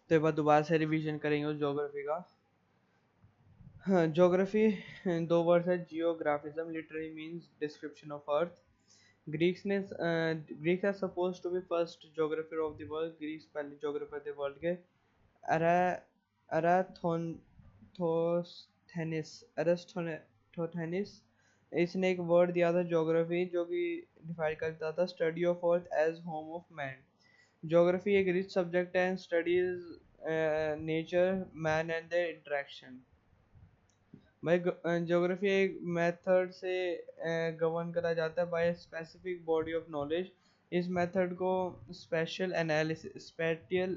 तो एक बार दोबारा से रिवीजन करेंगे उस ज्योग्राफी का। हाँ, ज्योग्राफी दो वर्ड है, geographism literally means description of earth. Greeks are suppose to be first geographer of the world. Greeks पहले ज्योग्राफर थे वर्ल्ड के। अरा अराथोथेनिस अरस्थोथेनिस, इसने एक वर्ड दिया था ज्योग्राफी, जो कि डिफाइन करता था study of earth as home of man. Geography एक रिच सब्जेक्ट है and studies nature man and their interaction. भाई ज्योग्राफी एक मेथड से गवर्न करा जाता है by specific body of knowledge. इस मेथड को स्पेटियल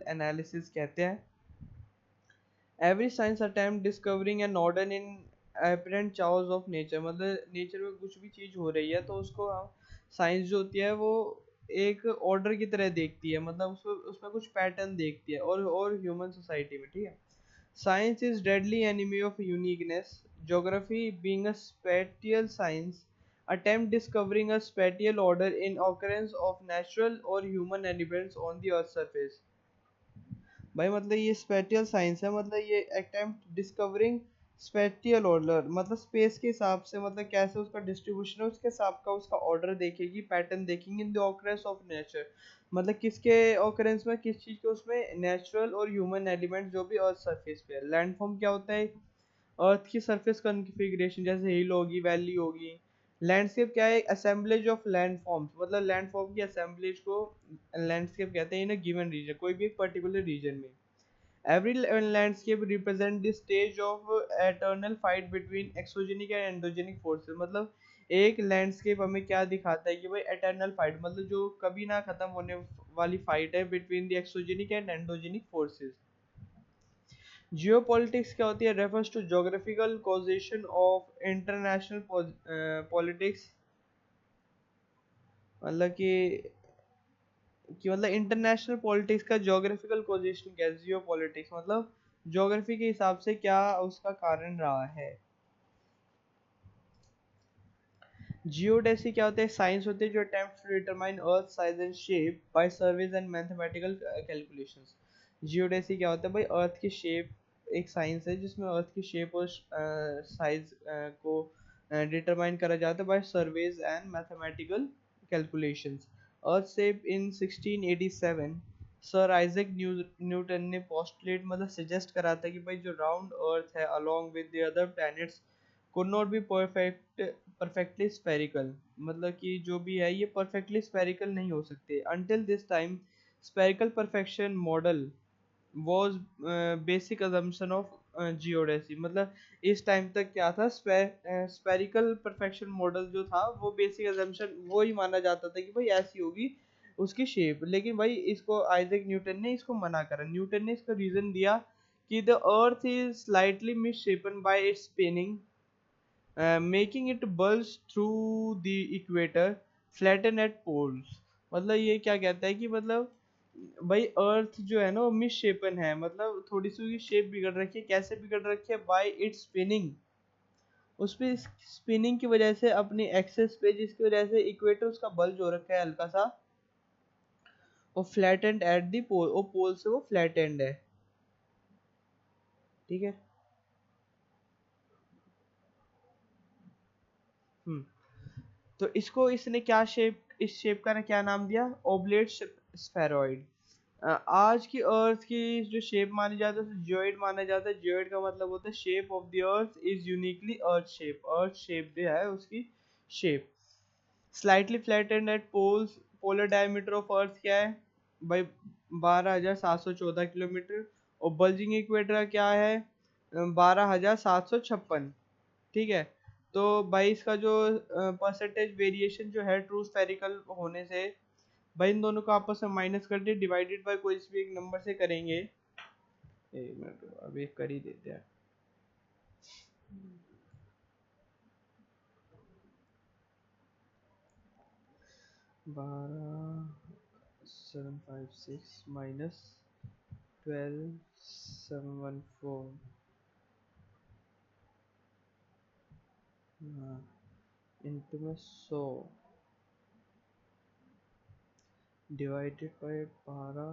एनालिसिस कहते हैं। Every science attempt discovering an order in apparent chaos of nature, मतलब नेचर में कुछ भी चीज हो रही है तो उसको हम साइंस जो होती है वो एक ऑर्डर की तरह देखती है, मतलब उसको उसमें कुछ पैटर्न देखती है। और ह्यूमन सोसाइटी में, ठीक है। Science is deadly enemy of uniqueness. Geography, being a spatial science, attempt discovering a spatial order in occurrence of natural or human elements on the earth's surface. भाई मतलब ये स्पेटियल साइंस है, मतलब ये attempt discovering spatial order, मतलब space के हिसाब से, मतलब कैसे उसका डिस्ट्रीब्यूशन है उसके हिसाब का उसका ऑर्डर देखेगी, पैटर्न देखेंगे in the occurrence of nature, मतलब किसके ऑकरेंस में, किस चीज़ के उसमें, नेचुरल और ह्यूमन एलिमेंट जो भी अर्थ सरफेस पे है। लैंडफॉर्म क्या होता है? अर्थ की सरफेस कॉन्फ़िगरेशन, जैसे हिल होगी, वैली होगी। लैंडस्केप क्या है? असेंबलेज ऑफ लैंडफॉर्म्स, मतलब लैंडफॉर्म की असेंबलेज को लैंडस्केप कहते हैं इन अ गिवन रीजन, कोई भी एक पर्टिकुलर रीजन में। Every landscape represent the stage of eternal fight between exogenic and endogenic forces, मतलब एक लैंडस्केप हमें क्या दिखाता है कि भाई एटर्नल फाइट, मतलब जो कभी ना खत्म होने वाली फाइट है between the exogenic and endogenic forces. Geopolitics क्या होती है? Refers to geographical causation of international politics, मतलब कि मतलब इंटरनेशनल पॉलिटिक्स का ज्योग्राफिकल पोजीशन क्या है? जियो पॉलिटिक्स मतलब ज्योग्राफी के हिसाब से क्या उसका कारण रहा है। जियोडेसी क्या होता है? साइंस होती है जो attempt to determine earth size and shape by surveys and mathematical calculations. Geodesy क्या होता है? भाई अर्थ की शेप एक साइंस है जिसमें अर्थ की शेप और साइज को डिटरमाइन करा जाता है by surveys and mathematical calculations. Earth shape in 1687 sir Isaac Newton ने पोस्टुलेट, मतलब सजेस्ट करा था कि भाई जो राउंड अर्थ है along with the other planets could not be perfectly spherical, मतलब कि जो भी है ये परफेक्टली स्फेरिकल नहीं हो सकते। until this time spherical perfection model was basic assumption of geodesy, मतलब इस टाइम तक क्या था, स्फेरिकल परफेक्शन मॉडल जो था वो बेसिक assumption वो ही माना जाता था कि भाई ऐसी होगी उसकी शेप। लेकिन भाई इसको आइजैक न्यूटन ने इसको मना करा। न्यूटन ने इसका रीजन दिया कि the earth is slightly misshapen by its spinning, making it bulge through the equator, flatten at poles. मतलब ये क्या कहता है कि मतलब भाई अर्थ जो है ना वो मिसशेपन है, मतलब थोड़ी सी उसकी शेप बिगड़ रखी है। कैसे बिगड़ रखी है? बाय इट्स स्पिनिंग, उस पे स्पिनिंग की वजह से अपनी एक्सेस पे, जिसकी वजह से इक्वेटर उसका बल्ज हो रखा है हल्का सा, और फ्लैटेंड एट दी पोल, और पोल से वो फ्लैटेंड है, ठीक है। हम्म तो इसको इसने क्या शेप, इस शेप का ने क्या नाम दिया? Oblate spheroid. आज की अर्थ की जो शेप मानी जाती है उसे जियोइड माना जाता है। जियोइड का मतलब होता है shape of the earth is uniquely earth shape, earth shape जो है उसकी shape. Slightly flattened at poles, polar diameter of earth क्या है भाई? 12,714 किलोमीटर। और बल्जिंग इक्वेटर का क्या है? 12,756, ठीक है। तो भाई इसका जो परसेंटेज वेरिएशन जो है ट्रू स्फेरिकल होने से, भाई इन दोनों को आपस में माइनस कर दिया, डिवाइडेड बाय कोई भी एक नंबर से करेंगे। एक मिनट अभी कर ही देते हैं। 12,756 माइनस 12,714, इंटू में 100 डिवाइडेड बाय 12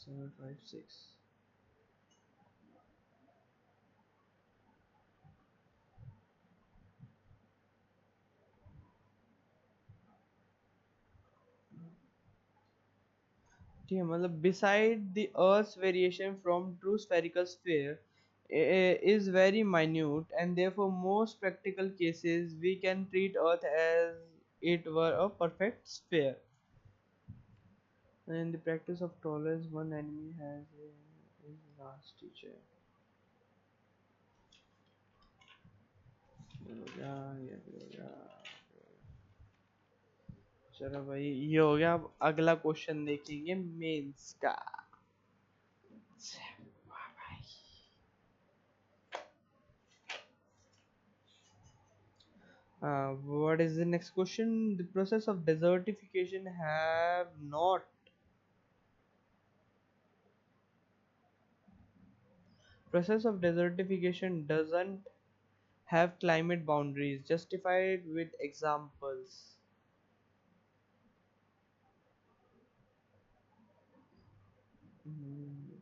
756. ठीक है, मतलब beside the earth's variation from true spherical sphere is very minute, and therefore most practical cases we can treat earth as it were a perfect sphere. And in the practice of tolerance one enemy has is last teacher. ये भी हो गया। चलो भाई ये हो गया, अब अगला क्वेश्चन देखेंगे मेंस का। What is the next question? The process of desertification have not process of desertification doesn't have climate boundaries. Justified with examples. Hmm.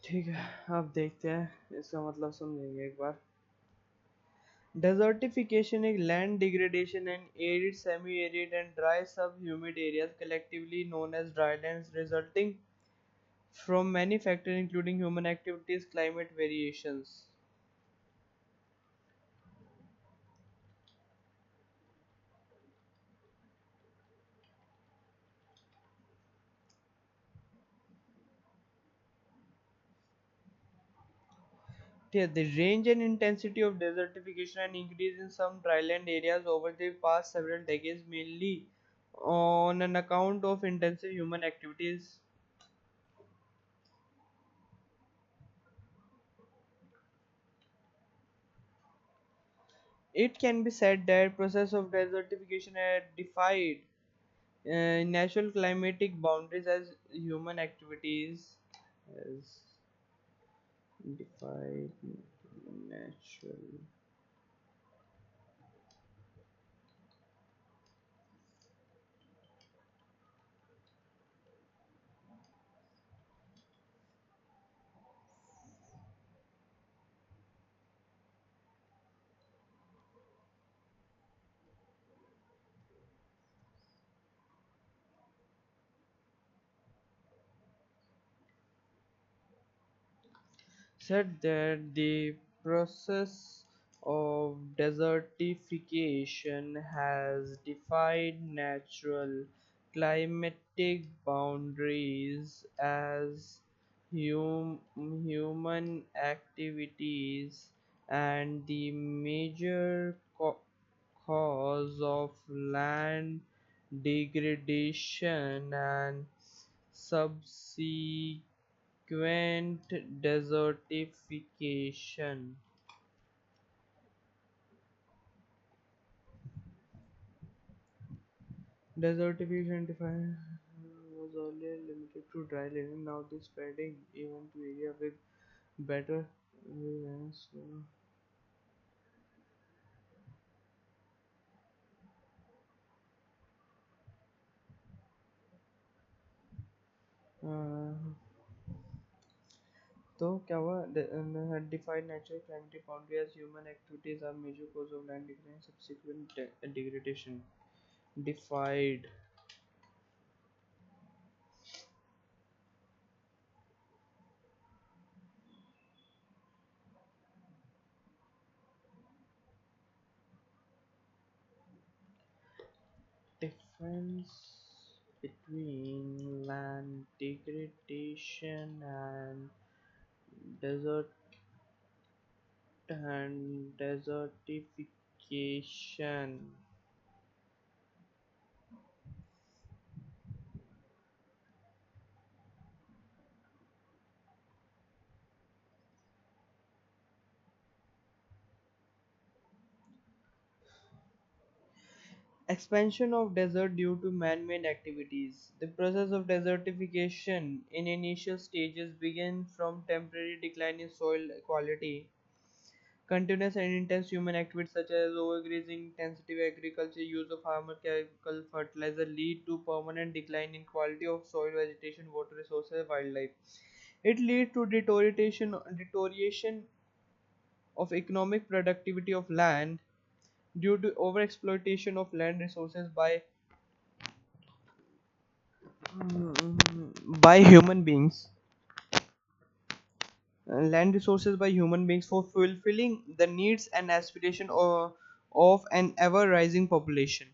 ठीक है, अब देखते हैं इसका मतलब समझेंगे एक बार। Desertification is land degradation and arid, semi-arid and dry sub-humid areas collectively known as drylands resulting from many factors including human activities, climate variations. Yeah, the range and intensity of desertification and increase in some dryland areas over the past several decades mainly on an account of intensive human activities. It can be said that process of desertification had defied natural climatic boundaries as human activities has defied natural. Said that the process of desertification has defied natural climatic boundaries as human activities and the major cause of land degradation and subsequent desertification. Desertification defined was earlier limited to dry land, now this spreading even to area with better resilience. Uh, तो क्या हुआ? Defined natural climatic boundary as human activities are major cause of land degradation, subsequent degradation. Defied. Difference between land degradation and desert and desertification. Expansion of desert due to man-made activities. The process of desertification in initial stages begin from temporary decline in soil quality. Continuous and intense human activities such as overgrazing, intensive agriculture, use of harmful chemical fertilizer lead to permanent decline in quality of soil, vegetation, water resources, wildlife. It leads to deterioration of economic productivity of land due to overexploitation of land resources by human beings. Land resources by human beings for fulfilling the needs and aspiration of an ever rising population.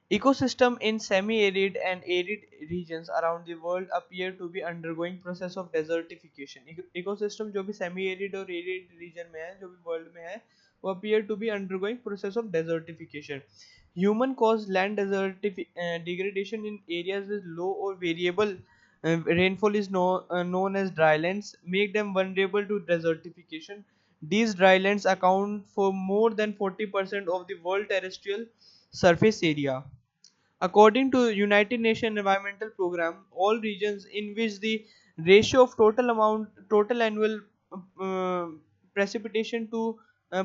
Ecosystem in semi-arid and arid regions around the world appear to be undergoing process of desertification. Ecosystem जो भी semi-arid और arid region में है, जो भी world में है, वो appear to be undergoing process of desertification. Human caused land degradation in areas with low or variable rainfall is known as drylands, make them vulnerable to desertification. These drylands account for more than 40% of the world terrestrial surface area. According to United Nations Environmental Programme, all regions in which the ratio of total annual uh, precipitation to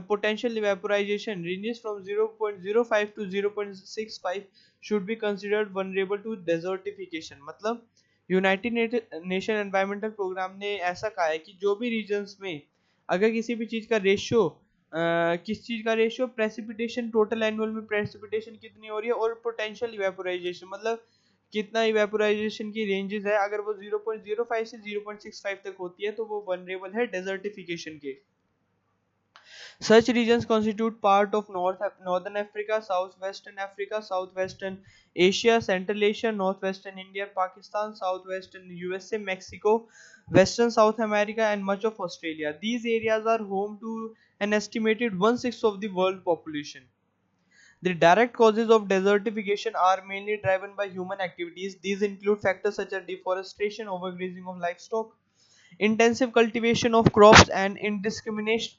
potential evaporization ranges from 0.05 to 0.65 should be considered vulnerable to desertification. मतलब United nation environmental programme ने ऐसा कहा है कि जो भी regions में अगर किसी भी चीज़ का रेशियो किस चीज़ का रेशियो प्रेसिपिटेशन टोटल एनुअल में प्रेसिपिटेशन कितनी हो रही है और पोटेंशियल इवेपोराइजेशन मतलब कितना इवेपोराइजेशन की रेंजेस है अगर वो 0.05 से 0.65 तक होती है तो वो वनरेबल है डेजर्टिफिकेशन के. Such regions constitute part of Northern Africa, Southwestern Africa, Southwestern Asia, Central Asia, Northwestern India, Pakistan, Southwestern USA, Mexico, Western South America, and much of Australia. These areas are home to an estimated one-sixth of the world population. The direct causes of desertification are mainly driven by human activities. These include factors such as deforestation, overgrazing of livestock, intensive cultivation of crops, and indiscriminate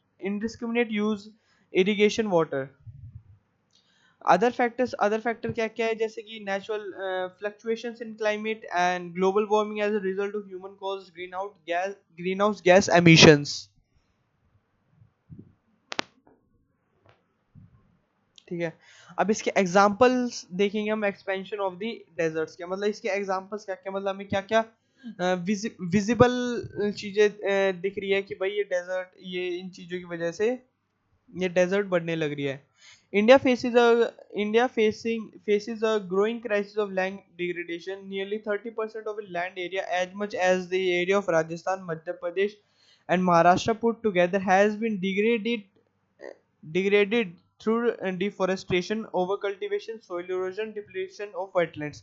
use irrigation water. Other factor क्या क्या है जैसे कि natural fluctuations in climate and global warming as a result of human caused greenhouse gas emissions. ठीक है. अब इसके examples देखेंगे हम एक्सपेंशन ऑफ द डेजर्ट्स के मतलब इसके एग्जांपल्स क्या क्या मतलब हमें क्या क्या विजिबल चीजें दिख रही है कि भाई ये डेजर्ट ये इन चीजों की वजह से ये डेजर्ट बढ़ने लग रही है. India faces a faces a growing crisis of land degradation. Nearly 30% of its land area, as much as the area of Rajasthan, Madhya Pradesh, and Maharashtra put together, has been degraded through deforestation, overcultivation, soil erosion, depletion of wetlands.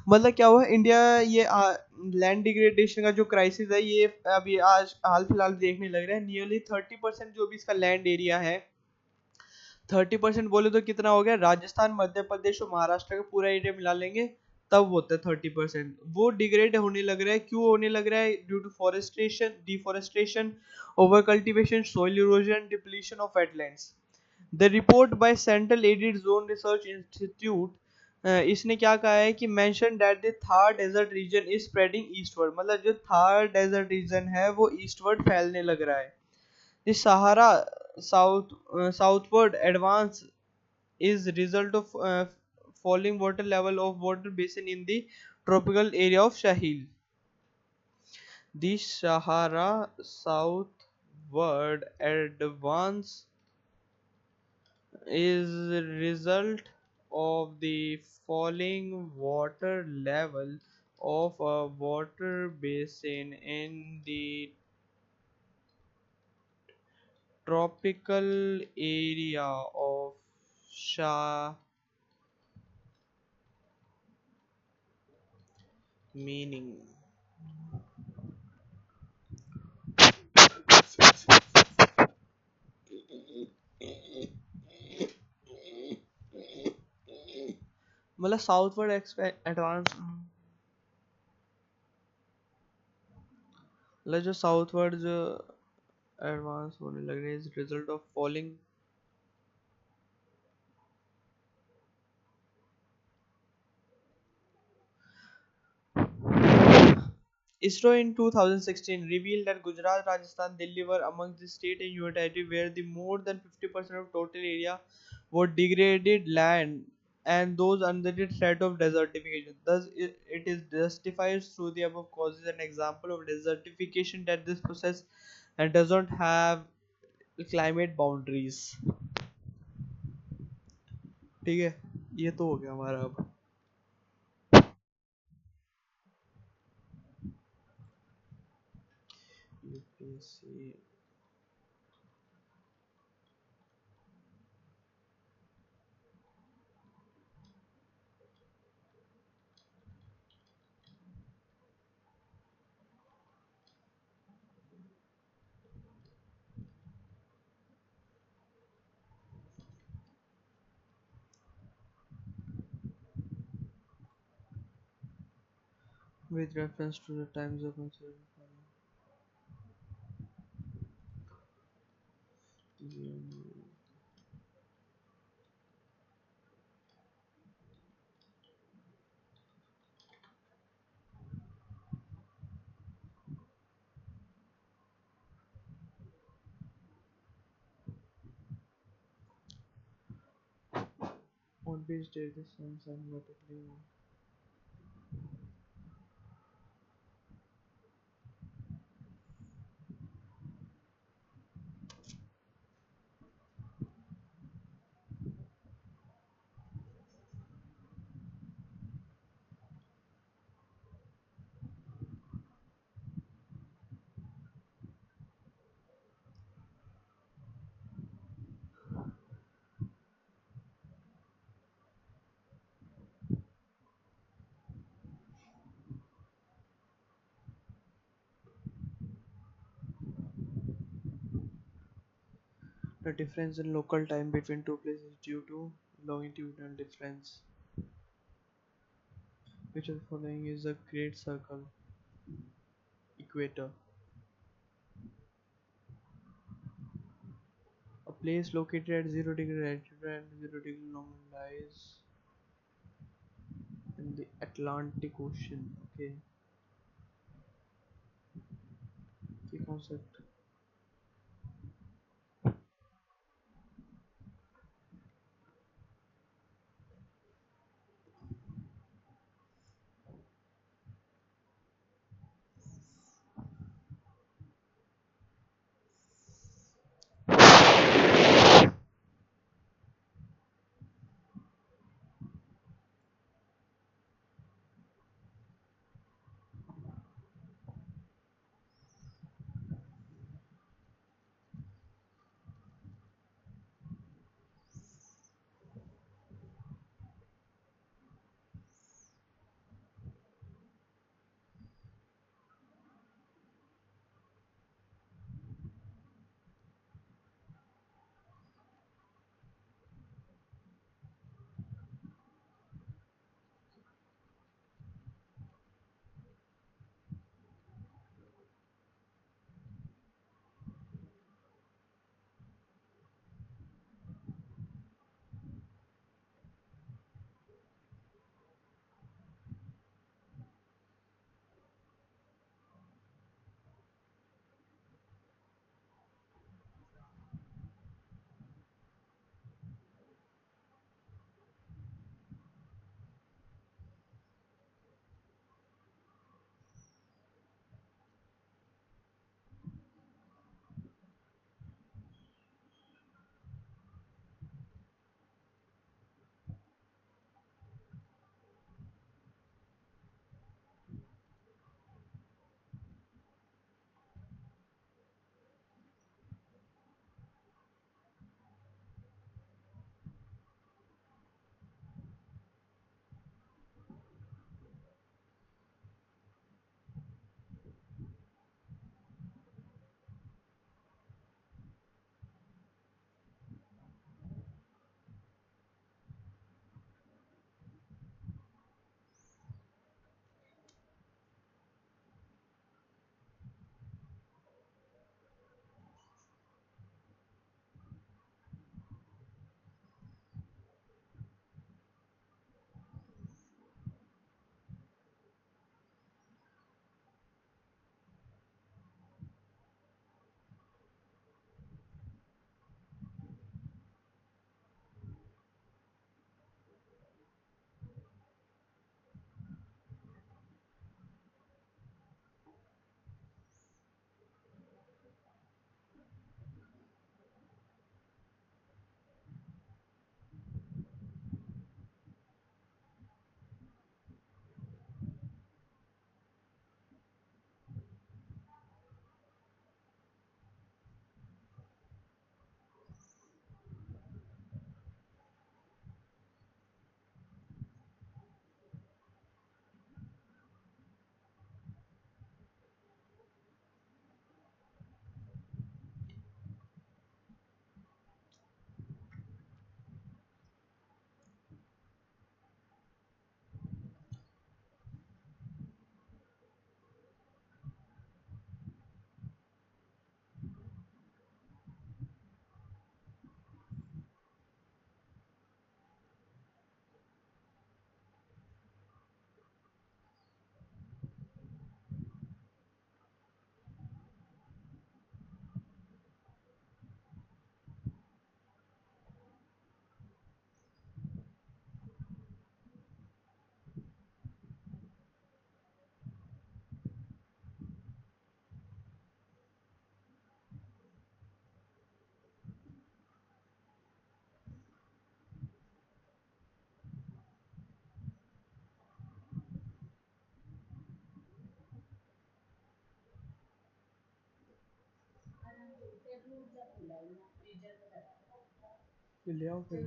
मतलब क्या हुआ India ये land degradation का जो crisis है ये अभी आज हाल फिलहाल देखने लग रहा है. नियरली 30% जो भी इसका लैंड एरिया है 30% बोले तो कितना हो गया राजस्थान मध्य प्रदेश और महाराष्ट्र का पूरा एरिया मिला लेंगे तब होता है 30%. वो डिग्रेड होने लग रहा है क्यों होने लग रहा है due to forestation deforestation over cultivation soil erosion depletion of wetlands. The report by central arid zone research institute इसने क्या कहा है कि mention that the Thar desert region is spreading eastward मतलब जो थार डेजर्ट रीजन है वो ईस्टवर्ड फैलने लग रहा है. The Sahara southward advance is result of falling water level of water basin in the tropical area of Sahel. The Sahara southward advance is result of the falling water level of a water basin in the tropical area of Shah meaning मतलब southward advance, मतलब जो southward जो advance होने लग रहे हैं is result of falling. ISRO in 2016 revealed that Gujarat, Rajasthan, Delhi were among the state and union territory where the more than 50% of total area were degraded land and those under the threat of desertification. Thus, it is justified through the above causes an example of desertification that this process and does not have climate boundaries. ठीक है, ये तो हो गया हमारा अब। UPSC with reference to the times of on which day the sun and vertically. The difference in local time between two places is due to longitudinal difference. Which of the following is a great circle? Equator. A place located at 0 degree latitude and 0 degree longitude lies in the Atlantic Ocean. Okay, key concept. ले आओ फिर।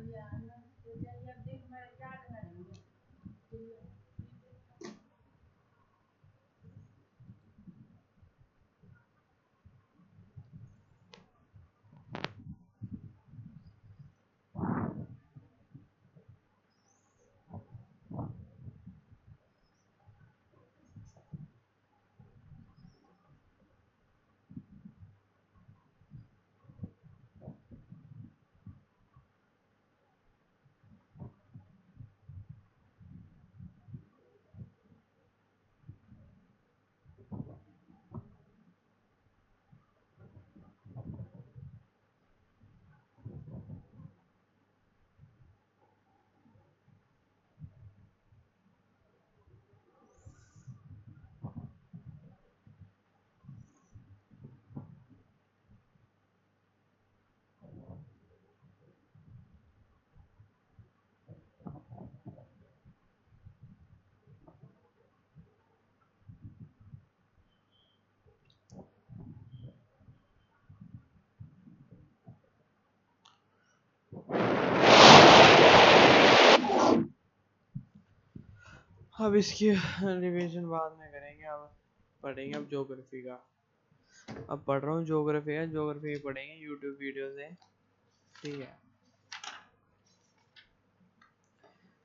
अब इसकी revision बाद में करेंगे। अब पढ़ेंगे अब ज्योग्राफी का। अब पढ़ रहा हूँ ज्योग्राफी का, ज्योग्राफी पढ़ेंगे यूट्यूब वीडियो से। ठीक है,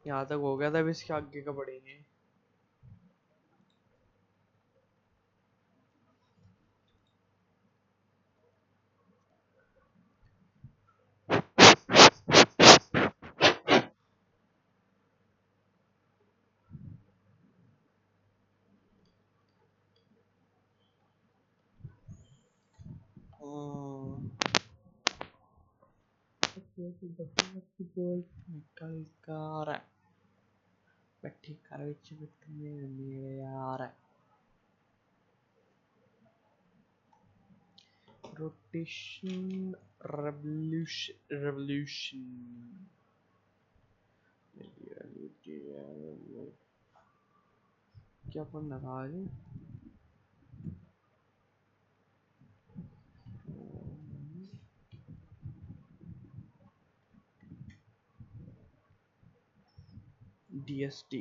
यहाँ तक हो गया था, अब इसके आगे का पढ़ेंगे। निकल कर बैठी कर विच बिटने मेरे यार। रोटेशन, रेवोल्यूशन क्या पढ़ना था आज? डीएसटी।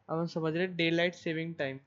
अब हम समझ रहे डे लाइट सेविंग टाइम।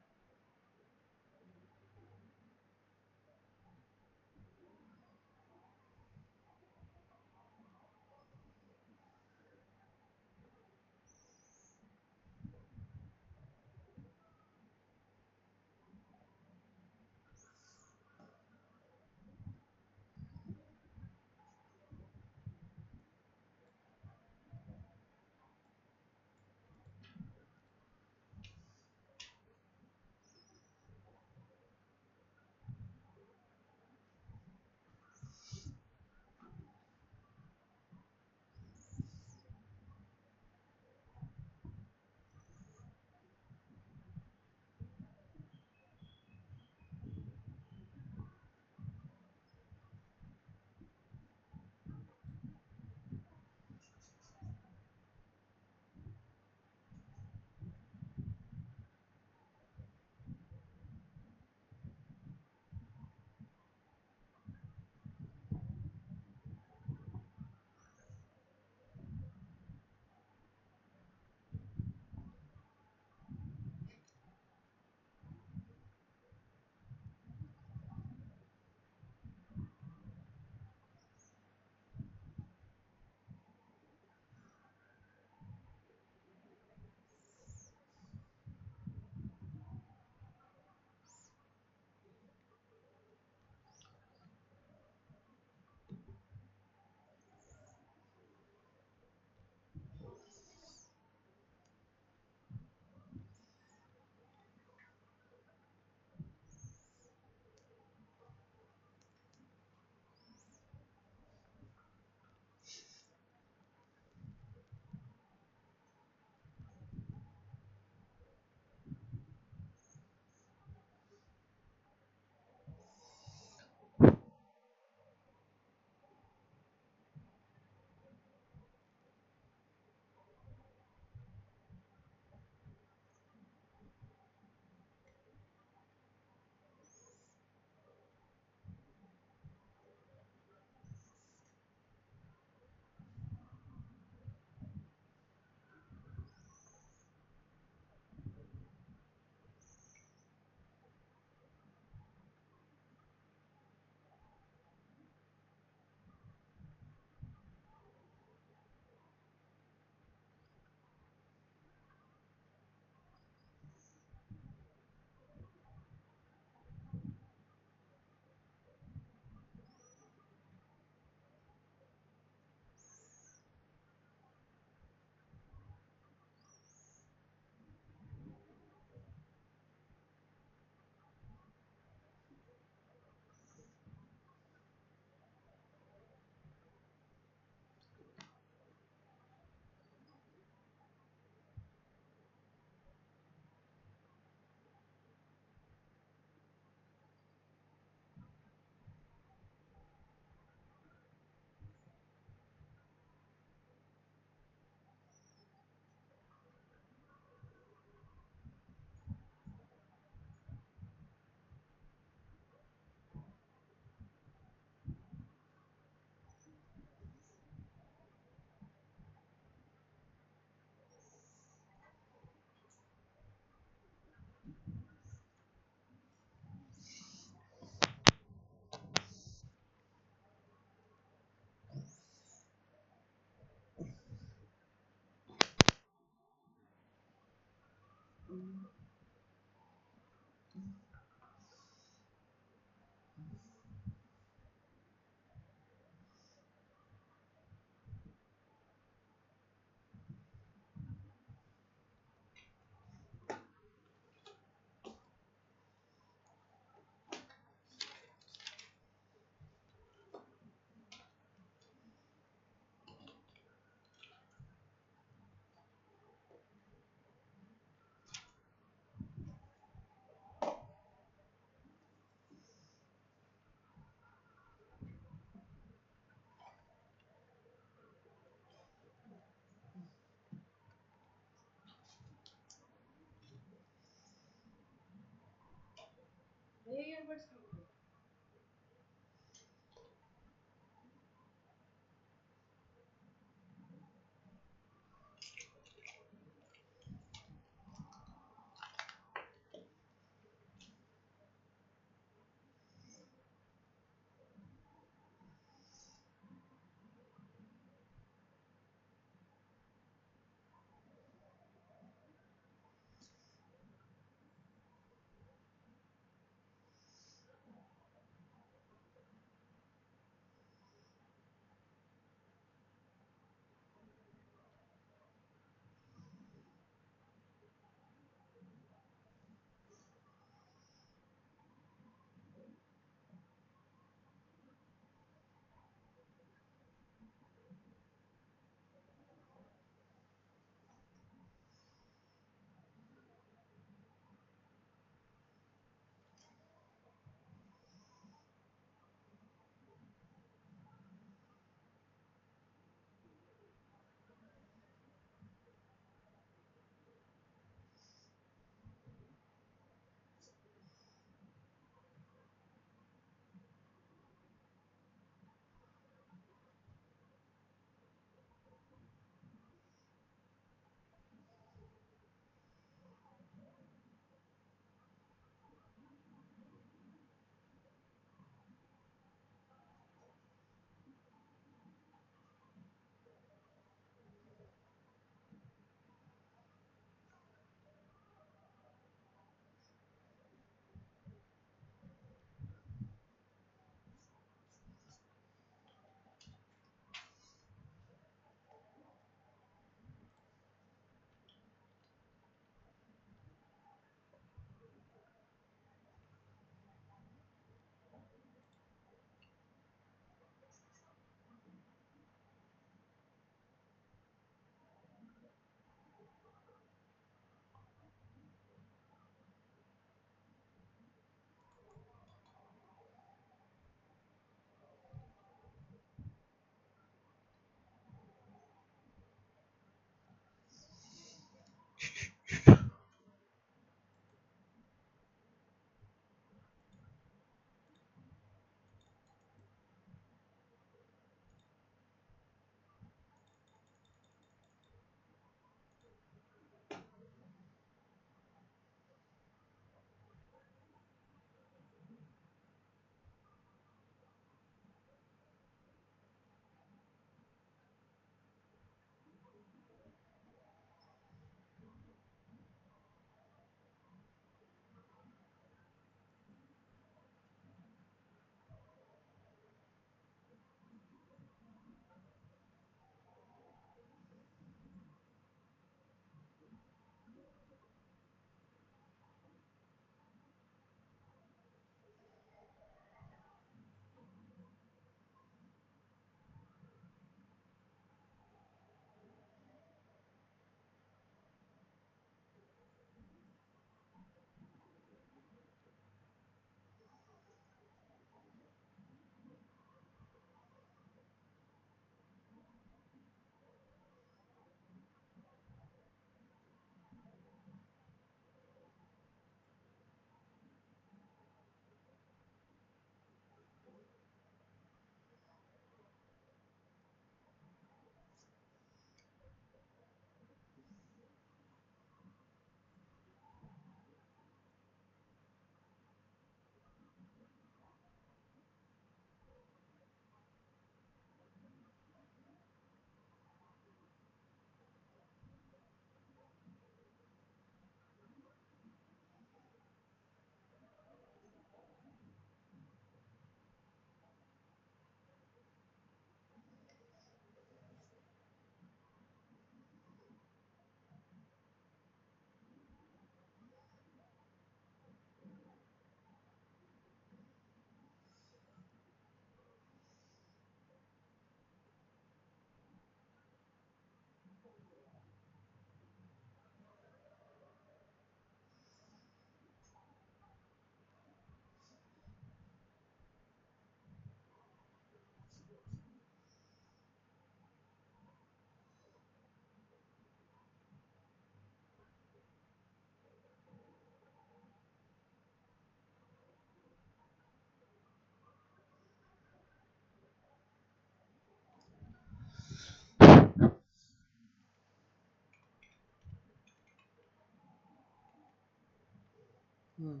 हम्म।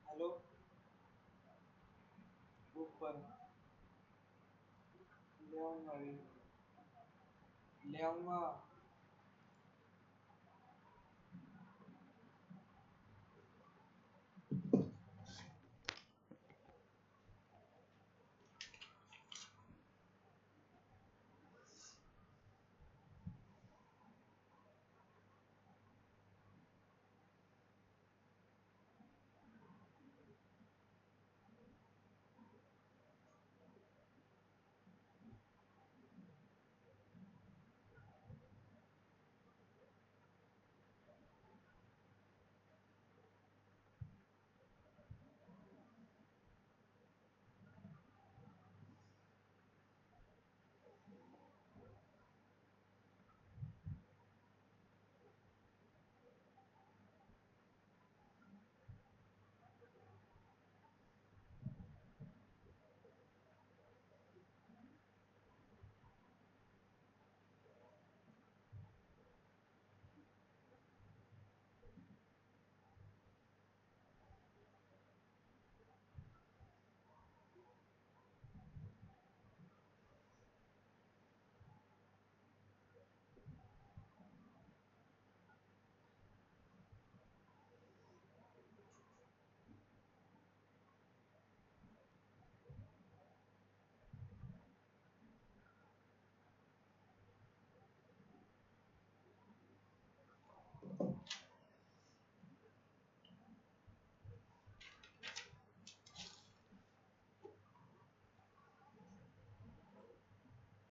हेलो। ऊपर ले आऊंगा अभी, ले आऊंगा।